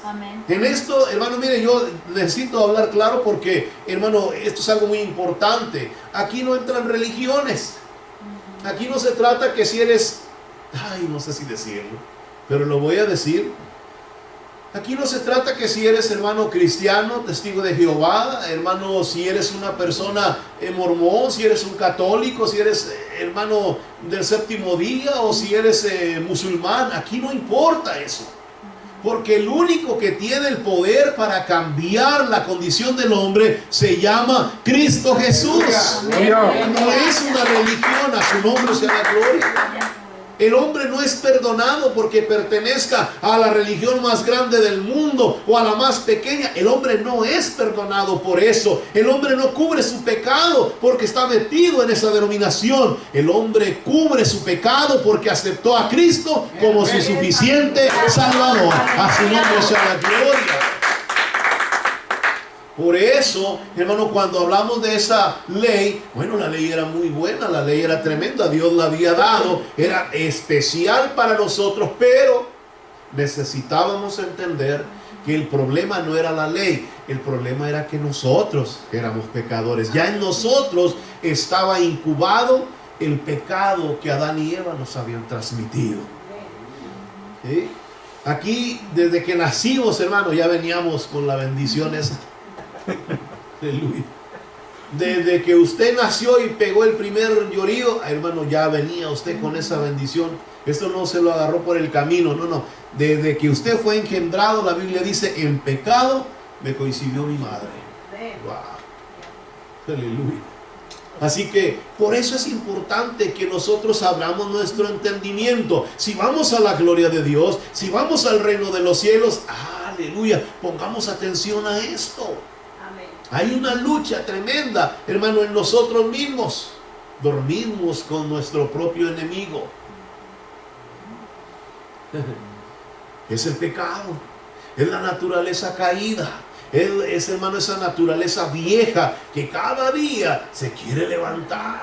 Amén. En esto, hermano, mire, yo necesito hablar claro porque, hermano, esto es algo muy importante. Aquí no entran religiones. Aquí no se trata que si eres, no sé si decirlo, pero lo voy a decir. Aquí no se trata que si eres, hermano, cristiano, testigo de Jehová, hermano, si eres una persona mormón, si eres un católico, si eres, hermano, del séptimo día o si eres musulmán. Aquí no importa eso. Porque el único que tiene el poder para cambiar la condición del hombre se llama Cristo Jesús. No es una religión, a su nombre sea la gloria. El hombre no es perdonado porque pertenezca a la religión más grande del mundo o a la más pequeña. El hombre no es perdonado por eso. El hombre no cubre su pecado porque está metido en esa denominación. El hombre cubre su pecado porque aceptó a Cristo como su suficiente Salvador. A su nombre sea la gloria. Por eso, hermano, cuando hablamos de esa ley, bueno, la ley era muy buena, la ley era tremenda, Dios la había dado, era especial para nosotros, pero necesitábamos entender que el problema no era la ley, el problema era que nosotros éramos pecadores. Ya en nosotros estaba incubado el pecado que Adán y Eva nos habían transmitido. ¿Sí? Aquí, desde que nacimos, hermano, ya veníamos con la bendición esa. Aleluya. Desde que usted nació y pegó el primer llorío, hermano, ya venía usted con esa bendición. Esto no se lo agarró por el camino, no. Desde que usted fue engendrado, la Biblia dice, en pecado me coincidió mi madre. Wow. Aleluya. Así que por eso es importante que nosotros abramos nuestro entendimiento. Si vamos a la gloria de Dios, si vamos al reino de los cielos, aleluya, pongamos atención a esto. Hay una lucha tremenda, hermano, en nosotros mismos. dormimos con nuestro propio enemigo. Es el pecado, es la naturaleza caída, es, hermano, esa naturaleza vieja que cada día se quiere levantar.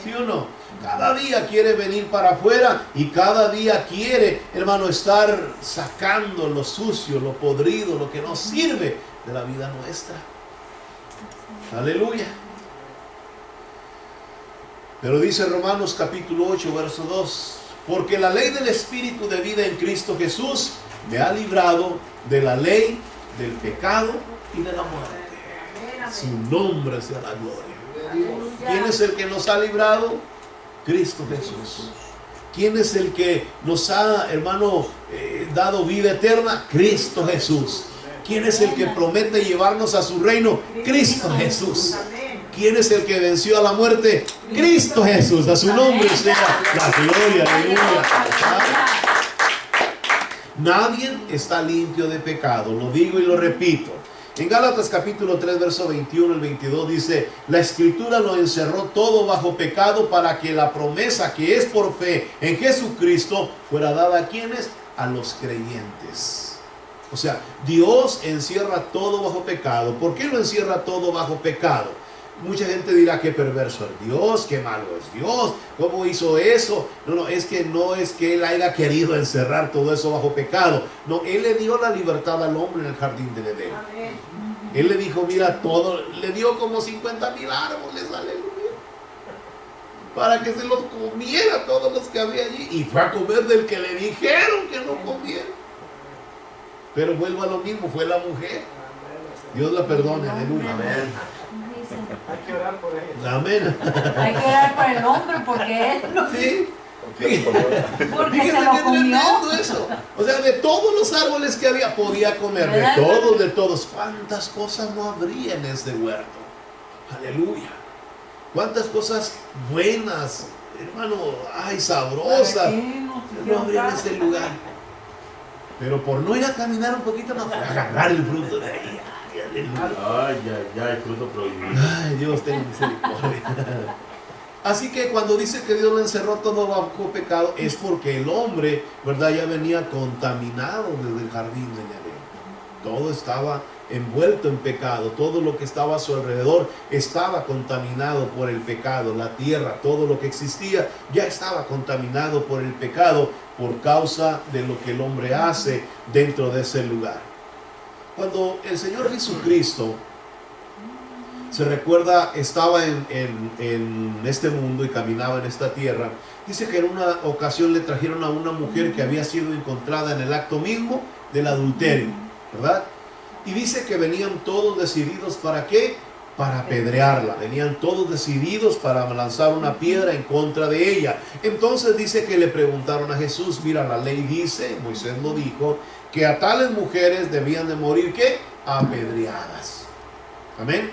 ¿Sí o no? Cada día quiere venir para afuera y cada día quiere, hermano, estar sacando lo sucio, lo podrido, lo que no sirve de la vida nuestra. Aleluya. Pero dice Romanos capítulo 8, verso 2: porque la ley del Espíritu de vida en Cristo Jesús me ha librado de la ley del pecado y de la muerte. Su nombre sea la gloria. ¿Quién es el que nos ha librado? Cristo Jesús. ¿Quién es el que nos ha, hermano, dado vida eterna? Cristo Jesús. ¿Quién es el que promete llevarnos a su reino? Cristo Jesús. ¿Quién es el que venció a la muerte? Cristo Jesús. A su nombre sea la gloria. Aleluya. Nadie está limpio de pecado. Lo digo y lo repito. En Gálatas capítulo 3, verso 21 al 22 dice: la Escritura lo encerró todo bajo pecado para que la promesa que es por fe en Jesucristo fuera dada a quienes, a los creyentes. O sea, Dios encierra todo bajo pecado. ¿Por qué lo encierra todo bajo pecado? Mucha gente dirá: qué perverso es Dios, qué malo es Dios, ¿cómo hizo eso? No, es que Él haya querido encerrar todo eso bajo pecado. No, Él le dio la libertad al hombre en el jardín del Edén. Él le dijo: mira, todo, le dio como 50,000 árboles, aleluya, para que se los comiera todos los que había allí. Y fue a comer del que le dijeron que no comiera. Pero vuelvo a lo mismo, fue la mujer. Dios la perdone, aleluya. Amén. Hay que orar por ella. Amén. Hay que orar por el hombre porque él lo, Sí. porque Fíjense se lo qué comió. tremendo eso. O sea, de todos los árboles que había, podía comer. De todos. ¿Cuántas cosas no habría en ese huerto? Aleluya. ¿Cuántas cosas buenas, hermano, ay, sabrosas, no habría en ese lugar? Pero por no ir a caminar un poquito, no fue a agarrar el fruto de ahí. Ay, aleluya. Ay, fruto prohibido. Ay, Dios, ten misericordia. Así que cuando dice que Dios lo encerró todo bajo pecado, es porque el hombre, ¿verdad?, ya venía contaminado desde el jardín de Edén. Todo estaba envuelto en pecado. Todo lo que estaba a su alrededor estaba contaminado por el pecado. La tierra, todo lo que existía, ya estaba contaminado por el pecado por causa de lo que el hombre hace dentro de ese lugar. Cuando el Señor Jesucristo, se recuerda, estaba en este mundo y caminaba en esta tierra, dice que en una ocasión le trajeron a una mujer que había sido encontrada en el acto mismo del adulterio, ¿verdad? Y dice que venían todos decididos, ¿para qué? Para apedrearla. Venían todos decididos para lanzar una piedra en contra de ella. Entonces dice que le preguntaron a Jesús: mira, la ley dice, Moisés lo dijo, que a tales mujeres debían de morir, ¿qué? Apedreadas. Amén.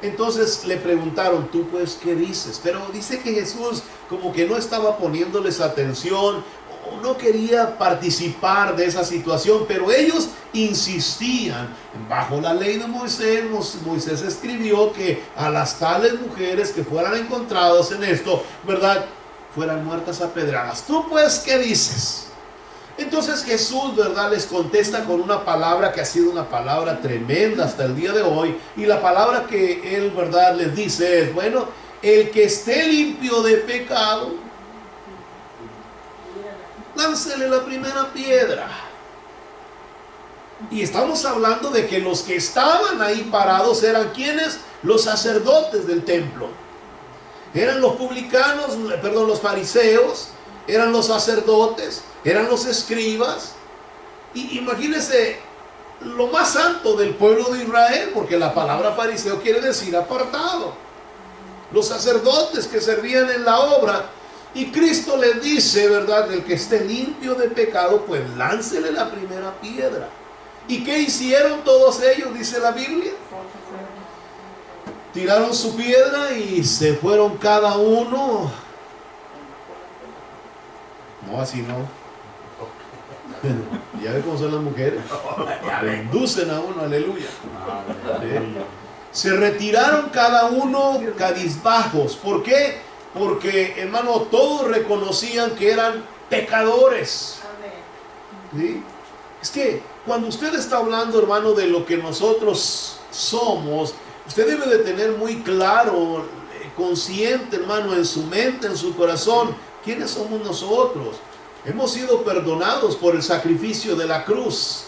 Entonces le preguntaron: ¿tú pues qué dices? Pero dice que Jesús como que no estaba poniéndoles atención, o no quería participar de esa situación, pero ellos insistían. Bajo la ley de Moisés, Moisés escribió que a las tales mujeres que fueran encontradas en esto, ¿verdad?, fueran muertas apedreadas. ¿Tú pues qué dices? Entonces Jesús, ¿verdad?, les contesta con una palabra que ha sido una palabra tremenda hasta el día de hoy. Y la palabra que Él, ¿verdad?, les dice es: bueno, el que esté limpio de pecado, láncele la primera piedra. Y estamos hablando de que los que estaban ahí parados eran ¿quiénes? Los sacerdotes del templo. Eran los publicanos, perdón, los fariseos, eran los sacerdotes, eran los escribas. Y imagínense, lo más santo del pueblo de Israel, porque la palabra fariseo quiere decir apartado. Los sacerdotes que servían en la obra. Y Cristo les dice, ¿verdad?, el que esté limpio de pecado, pues láncele la primera piedra. ¿Y qué hicieron todos ellos? Dice la Biblia. Tiraron su piedra y se fueron cada uno. No, así no. Ya ve cómo son las mujeres. Le inducen a uno, aleluya. Se retiraron cada uno cabizbajos. ¿Por qué? Porque, hermano, todos reconocían que eran pecadores. ¿Sí? Es que cuando usted está hablando, hermano, de lo que nosotros somos, usted debe de tener muy claro, consciente, hermano, en su mente, en su corazón, quiénes somos nosotros. Hemos sido perdonados por el sacrificio de la cruz.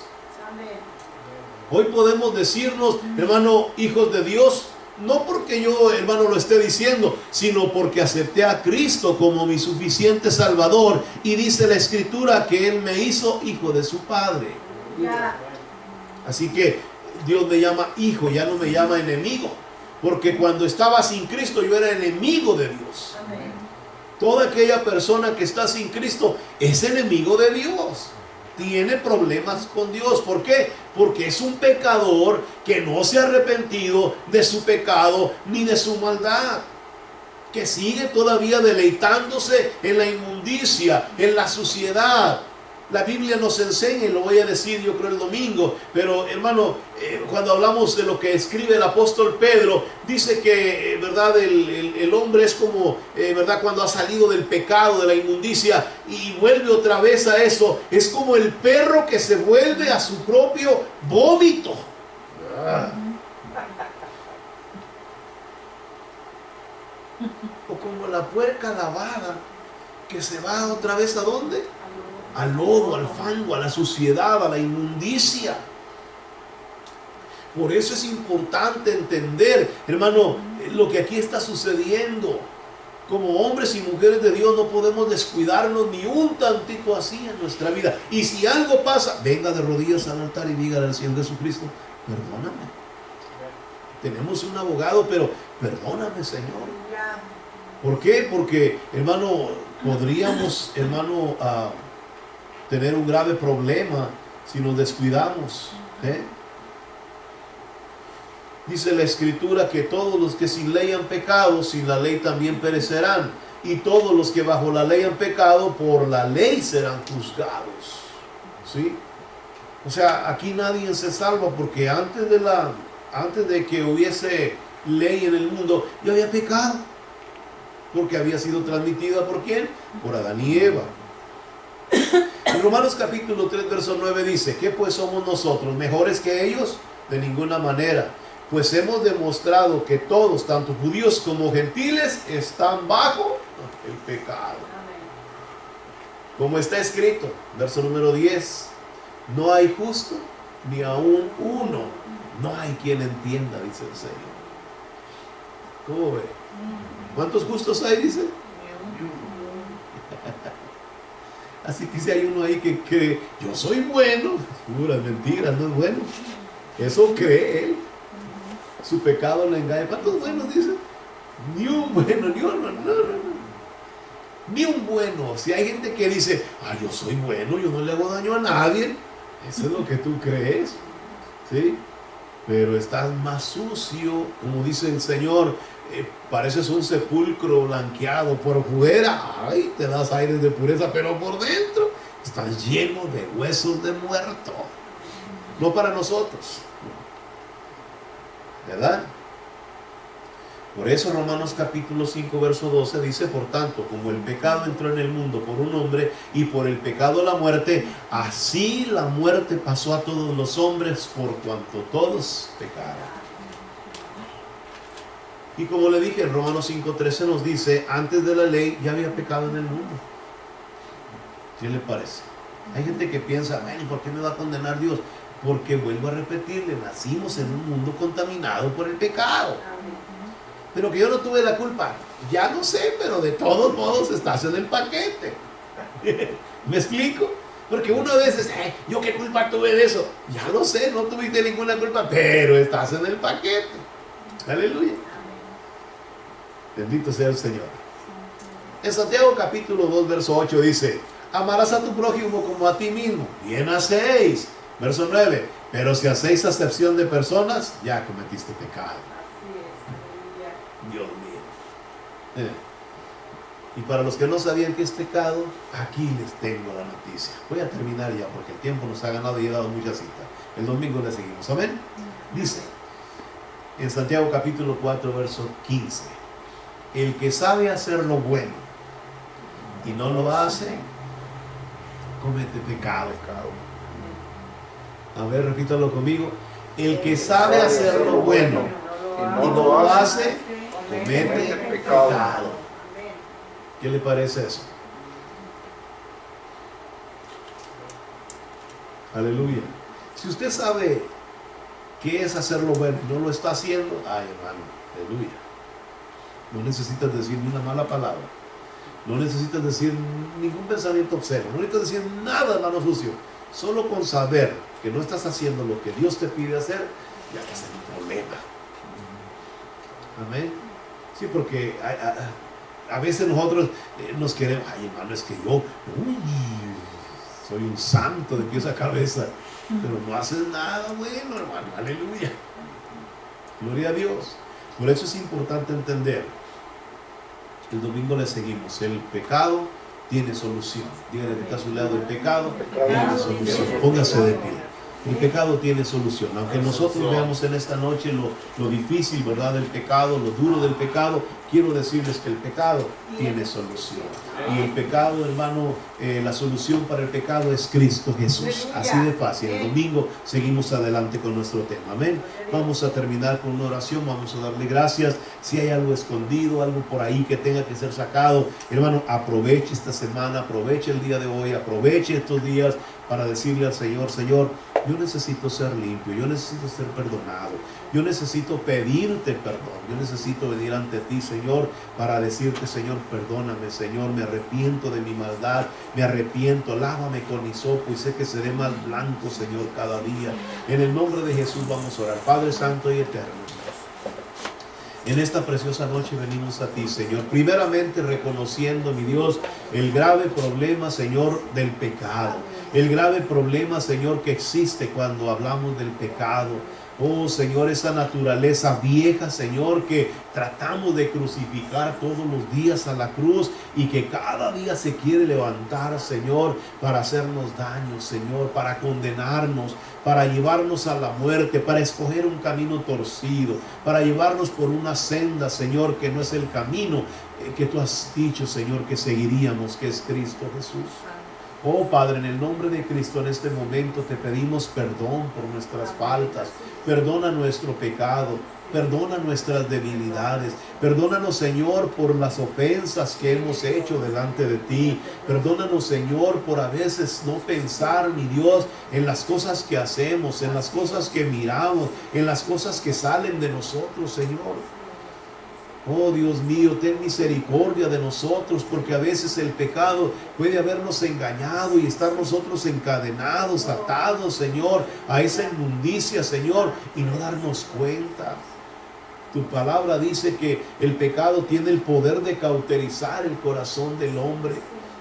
Hoy podemos decirnos, hermano, hijos de Dios, no porque yo, hermano, lo esté diciendo, sino porque acepté a Cristo como mi suficiente Salvador. Y dice la Escritura que Él me hizo hijo de su Padre. Así que Dios me llama hijo, ya no me llama enemigo. Porque cuando estaba sin Cristo yo era enemigo de Dios. Toda aquella persona que está sin Cristo es enemigo de Dios. Tiene problemas con Dios. ¿Por qué? Porque es un pecador que no se ha arrepentido de su pecado ni de su maldad, que sigue todavía deleitándose en la inmundicia, en la suciedad. La Biblia nos enseña, y lo voy a decir yo creo el domingo, pero hermano, cuando hablamos de lo que escribe el apóstol Pedro, dice que, verdad, el hombre es como, verdad, cuando ha salido del pecado, de la inmundicia, y vuelve otra vez a eso, es como el perro que se vuelve a su propio vómito. O como la puerca lavada, que se va otra vez ¿a dónde? Al lodo, al fango, a la suciedad, a la inmundicia. Por eso es importante entender, hermano, lo que aquí está sucediendo. Como hombres y mujeres de Dios no podemos descuidarnos ni un tantito así en nuestra vida. Y si algo pasa, venga de rodillas al altar y dígale al Señor Jesucristo, perdóname. Tenemos un abogado, pero perdóname, Señor. ¿Por qué? Porque, hermano, podríamos, hermano, tener un grave problema si nos descuidamos. Dice la Escritura que todos los que sin ley han pecado, sin la ley también perecerán. Y todos los que bajo la ley han pecado, por la ley serán juzgados. ¿Sí? O sea, aquí nadie se salva porque antes de que hubiese ley en el mundo, ya había pecado. Porque había sido transmitida ¿por quién? Por Adán y Eva. En Romanos capítulo 3, verso 9 dice, ¿qué pues somos nosotros? ¿Mejores que ellos? De ninguna manera. Pues hemos demostrado que todos, tanto judíos como gentiles, están bajo el pecado. Como está escrito, verso número 10, no hay justo ni aún uno. No hay quien entienda, dice el Señor. ¿Cómo ve? ¿Cuántos justos hay? Dice. Así que si hay uno ahí que cree, yo soy bueno, puras mentiras, no es bueno. Eso cree él. Su pecado le engaña. ¿Cuántos buenos dice? Ni un bueno, ni uno, no. Ni un bueno. Si hay gente que dice, yo soy bueno, yo no le hago daño a nadie. Eso es lo que tú crees. ¿Sí? Pero estás más sucio, como dice el Señor, pareces un sepulcro blanqueado por fuera. Ay, te das aires de pureza, pero por dentro estás lleno de huesos de muerto. No para nosotros, ¿verdad? Por eso Romanos capítulo 5 verso 12 dice, por tanto, como el pecado entró en el mundo por un hombre y por el pecado la muerte, así la muerte pasó a todos los hombres por cuanto todos pecaron. Y como le dije, en Romanos 5:13 nos dice, antes de la ley ya había pecado en el mundo. ¿Qué le parece? Hay gente que piensa, bueno, ¿por qué me va a condenar Dios? Porque vuelvo a repetirle, nacimos en un mundo contaminado por el pecado. Pero que yo no tuve la culpa, ya no sé, pero de todos modos estás en el paquete. ¿Me explico? Porque uno a veces, ¿yo qué culpa tuve de eso? Ya lo sé, no tuviste ninguna culpa, pero estás en el paquete. Aleluya. Bendito sea el Señor. En Santiago capítulo 2, verso 8 dice, amarás a tu prójimo como a ti mismo. Bien hacéis. Verso 9, pero si hacéis acepción de personas, ya cometiste pecado. Dios mío. Y para los que no sabían que es pecado, aquí les tengo la noticia. Voy a terminar ya porque el tiempo nos ha ganado y he dado mucha cita. El domingo le seguimos. Amén. Dice en Santiago capítulo 4 verso 15, el que sabe hacer lo bueno y no lo hace, comete pecado. A ver, repítalo conmigo. El que sabe hacer lo bueno y no lo hace, comete pecado. ¿Qué le parece eso? Aleluya. Si usted sabe qué es hacer lo bueno y no lo está haciendo, ay hermano, aleluya. No necesitas decir ni una mala palabra. No necesitas decir ningún pensamiento obsceno. No necesitas decir nada, hermano sucio. Solo con saber que no estás haciendo lo que Dios te pide hacer, ya estás en un problema. Amén. Sí, porque a veces nosotros nos queremos, ay hermano, es que yo soy un santo de pies a cabeza, pero no haces nada bueno, hermano. Aleluya. Gloria a Dios. Por eso es importante entender. El domingo le seguimos. El pecado tiene solución. Dígale que está a su lado, el pecado tiene solución. Póngase de pie. El pecado tiene solución. Aunque nosotros veamos en esta noche lo difícil, ¿verdad?, del pecado, lo duro del pecado, quiero decirles que el pecado tiene solución. Y el pecado, hermano, la solución para el pecado es Cristo Jesús. Así de fácil. El domingo seguimos adelante con nuestro tema. Amén. Vamos a terminar con una oración. Vamos a darle gracias. Si hay algo escondido, algo por ahí que tenga que ser sacado, hermano, aproveche esta semana, aproveche el día de hoy, aproveche estos días para decirle al Señor: Señor, yo necesito ser limpio, yo necesito ser perdonado, yo necesito pedirte perdón, yo necesito venir ante ti, Señor, para decirte: Señor, perdóname, Señor, me arrepiento de mi maldad, me arrepiento, lávame con hisopo y sé que seré más blanco, Señor, cada día. En el nombre de Jesús vamos a orar. Padre Santo y Eterno, en esta preciosa noche venimos a ti, Señor, primeramente reconociendo, mi Dios, el grave problema, Señor, del pecado. El grave problema, Señor, que existe cuando hablamos del pecado. Oh, Señor, esa naturaleza vieja, Señor, que tratamos de crucificar todos los días a la cruz y que cada día se quiere levantar, Señor, para hacernos daño, Señor, para condenarnos, para llevarnos a la muerte, para escoger un camino torcido, para llevarnos por una senda, Señor, que no es el camino que tú has dicho, Señor, que seguiríamos, que es Cristo Jesús. Oh Padre, en el nombre de Cristo, en este momento te pedimos perdón por nuestras faltas. Perdona nuestro pecado, perdona nuestras debilidades. Perdónanos, Señor, por las ofensas que hemos hecho delante de ti. Perdónanos, Señor, por a veces no pensar, mi Dios, en las cosas que hacemos, en las cosas que miramos, en las cosas que salen de nosotros, Señor. Oh Dios mío, ten misericordia de nosotros, porque a veces el pecado puede habernos engañado y estar nosotros encadenados, atados, Señor, a esa inmundicia, Señor, y no darnos cuenta. Tu palabra dice que el pecado tiene el poder de cauterizar el corazón del hombre,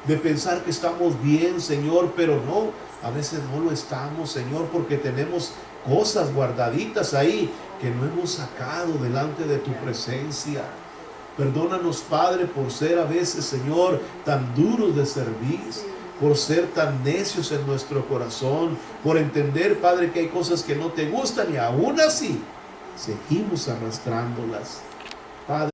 de pensar que estamos bien, Señor, pero no, a veces no lo estamos, Señor, porque tenemos cosas guardaditas ahí que no hemos sacado delante de tu presencia. Perdónanos, Padre, por ser a veces, Señor, tan duros de servir, por ser tan necios en nuestro corazón, por entender, Padre, que hay cosas que no te gustan y aún así seguimos arrastrándolas. Padre,